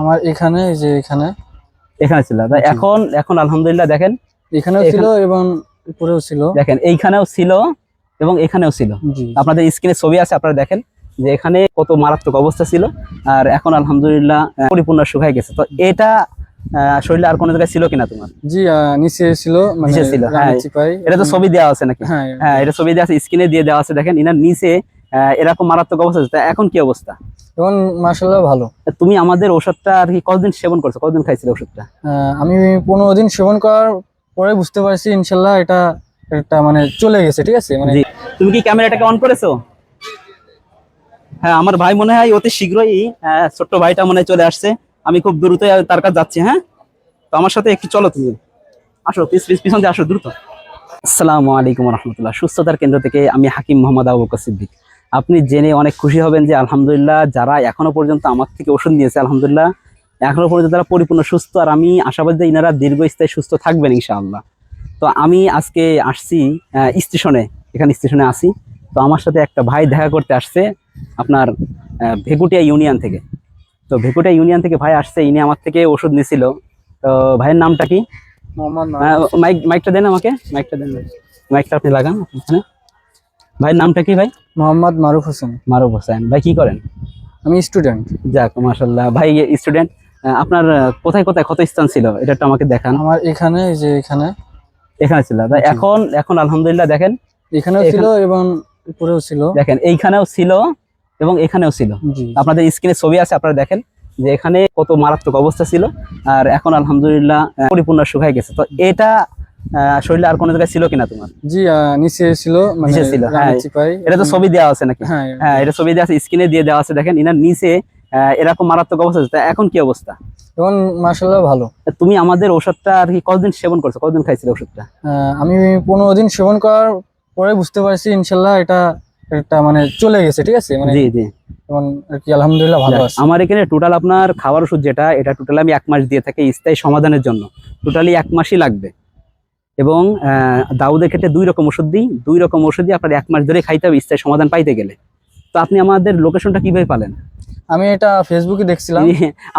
আমার এখানে এই যে এখানে এখানে ছিল, তাই এখন এখন আলহামদুলিল্লাহ দেখেন এখানেও ছিল এবং উপরেও ছিল, দেখেন এইখানেও ছিল এবং এখানেও ছিল। জি আপনাদের স্ক্রিনে ছবি আছে, আপনারা দেখেন যে এখানে কত মারাত্মক অবস্থা ছিল, আর এখন আলহামদুলিল্লাহ পরিপূর্ণ শুকায় গেছে। তো এটা শরীরে আর কোনো জায়গায় ছিল কিনা তোমার? জি নিচে ছিল, মানে নিচে ছিল, হ্যাঁ। চিপাই। এটা তো ছবি দেওয়া আছে নাকি? হ্যাঁ হ্যাঁ, এটা ছবি দেওয়া আছে, স্ক্রিনে দিয়ে দেওয়া আছে। দেখেন ইনার নিচে এরকম মারাত্মক অবস্থা আছে। তা এখন কি অবস্থা? এখন মাশাআল্লাহ ভালো। তুমি আমাদের ওষুধটা আর কি কতদিন সেবন করছো, কতদিন খাইছিলে ওষুধটা? আমি 15 দিন সেবন করার পরে বুঝতে পারছি ইনশাল্লাহ এটা এটা মানে চলে গেছে, ঠিক আছে। মানে জি, তুমি কি ক্যামেরাটাকে অন করেছো? হ্যাঁ, আমার ভাই মনে হয় অতি শীঘ্রই, ছোট্ট ভাইটা মনে হয় চলে আসছে। আমি খুব দ্রুত তার কাছে যাচ্ছি। হ্যাঁ, তো আমার সাথে একটু চলো, তুমি আসো, পিছন দিয়ে আসো দ্রুত। আসসালামু আলাইকুম রহমতুল্লাহ। সুস্থতার কেন্দ্র থেকে আমি হাকিম মোহাম্মদ আবু বকর সিদ্দিক। আপনি জেনে অনেক খুশি হবেন যে আলহামদুলিল্লাহ যারা এখনো পর্যন্ত আমার থেকে ওষুধ নিয়েছে, আলহামদুলিল্লাহ এখনো পর্যন্ত তারা পরিপূর্ণ সুস্থ, আর আমি আশাবাদী যে ইনারা দীর্ঘস্থায়ী সুস্থ থাকবেন ইনশাআল্লাহ। তো আমি আজকে আসছি স্টেশনে, এখানে স্টেশনে আসি। তো আমার সাথে একটা ভাই দেখা করতে আসছে আপনার ভেকুটিয়া ইউনিয়ন থেকে। তো ভেকুটিয়া ইউনিয়ন থেকে ভাই আসছে, ইনি আমার থেকে ওষুধ নিয়েছিল। তো ভাইয়ের নামটা কি? মোহাম্মদ মাইকটা দেন আমাকে, মাইকটা দেন, মাইকটা আপনি লাগান ওখানে। ভাইয়ের নামটা কি ভাই? মোহাম্মদ মারুফ হোসেন। মারুফ হোসেন। ভাই কি করেন? আমি স্টুডেন্ট। যাক মাশাআল্লাহ, ভাই স্টুডেন্ট। আপনার কোথায় কোথায় ক্ষত স্থান ছিল এটা একটু আমাকে দেখান। আমার এখানে এই যে এখানে এখানে ছিল, তাই এখন এখন আলহামদুলিল্লাহ দেখেন এখানেও ছিল এবং উপরেও ছিল, দেখেন এইখানেও ছিল এবং এখানেও ছিল। জি আপনাদের স্ক্রিনে ছবি আছে, আপনারা দেখেন যে এখানে কত মারাত্মক অবস্থা ছিল, আর এখন আলহামদুলিল্লাহ পরিপূর্ণ শুকায় গেছে। তো এটা শরীরে আর কোনো জায়গায় ছিল কিনা তোমার? জি নিচে ছিল, মানে নিচে ছিল, হ্যাঁ। চিপাই। এটা তো ছবি দেওয়া আছে নাকি? হ্যাঁ হ্যাঁ, এটা ছবি দেওয়া আছে, স্ক্রিনে দিয়ে দেওয়া আছে। দেখেন ইনার নিচে এরকম মারাত্মক অবস্থা আছে। তা এখন কি অবস্থা? এখন মাশাআল্লাহ ভালো। তুমি আমাদের ওষুধটা আর কি কতদিন সেবন করছো, কতদিন খাইছিলে ওষুধটা? আমি 15 দিন সেবন করার পরে বুঝতে পারছি ইনশাল্লাহ এটা এটা মানে চলে গেছে, ঠিক আছে। মানে জি জি, এখন আর কি আলহামদুলিল্লাহ ভালো আছে। আমার এখানে টোটাল আপনার খাওয়ার ওষুধ যেটা, এটা টোটাল আমি 1 মাস দিয়ে থাকি স্থায়ী সমাধানের জন্য। টোটালি 1 মাসই লাগবে। এবং দাউদের ক্ষেত্রে 2 রকম ওষুধ দিই, 2 রকম ওষুধই আপনার 1 মাস ধরে খাইতে হবে স্থায়ী সমাধান পাইতে গেলে। তো আপনি আমাদের লোকেশনটা কিভাবে পালেন? আমি এটা ফেসবুকে দেখছিলাম।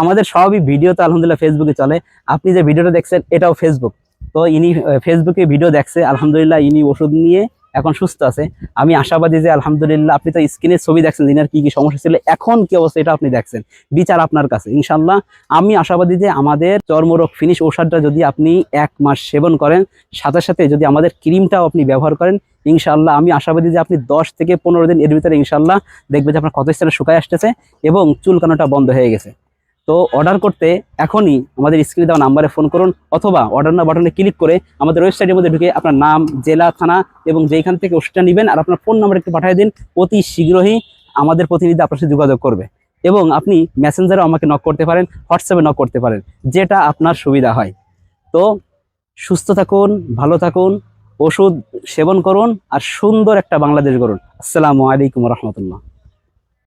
আমাদের সবই ভিডিও তো আলহামদুলিল্লাহ ফেসবুকে চলে। আপনি যে ভিডিওটা দেখছেন এটাও ফেসবুক। তো ইনি ফেসবুকে ভিডিও দেখছে, আলহামদুলিল্লাহ ইনি ওষুধ নিয়ে এখন সুস্থ আছে। আমি আশাবাদী যে আলহামদুলিল্লাহ, আপনি তো স্ক্রিনে ছবি দেখছেন ইনার কি কি সমস্যা ছিল, এখন কি অবস্থা এটা আপনি দেখছেন, বিচার আপনার কাছে ইনশাল্লাহ। আমি আশাবাদী যে আমাদের চর্মরোগ ফিনিশ ওষুধটা যদি আপনি 1 মাস সেবন করেন, সাথে সাথে যদি আমাদের ক্রিমটাও আপনি ব্যবহার করেন, ইনশাল্লাহ আমি আশাবাদী যে আপনি 10 থেকে 15 দিন এর ভিতরে ইনশাল্লাহ দেখবেন যে আপনার ক্ষত স্থানে শুকায় আসতেছে এবং চুলকানোটা বন্ধ হয়ে গেছে। তো অর্ডার করতে এখনই আমাদের স্ক্রিনে দেওয়া নাম্বারে ফোন করুন, অথবা অর্ডার নাও বাটনে ক্লিক করে আমাদের ওয়েবসাইটের মধ্যে ঢুকে আপনার নাম, জেলা, থানা এবং যেখান থেকে ওষুধটা নেবেন আর আপনার ফোন নাম্বার একটু পাঠিয়ে দিন। অতি শীঘ্রই আমাদের প্রতিনিধি আপনার সাথে যোগাযোগ করবে। এবং আপনি মেসেঞ্জারেও আমাকে নক করতে পারেন, হোয়াটসঅ্যাপে নক করতে পারেন, যেটা আপনার সুবিধা হয়। তো সুস্থ থাকুন, ভালো থাকুন, ওষুধ সেবন করুন, আর সুন্দর একটা বাংলাদেশ গড়ুন। আসসালামু আলাইকুম রহমতুল্লাহ।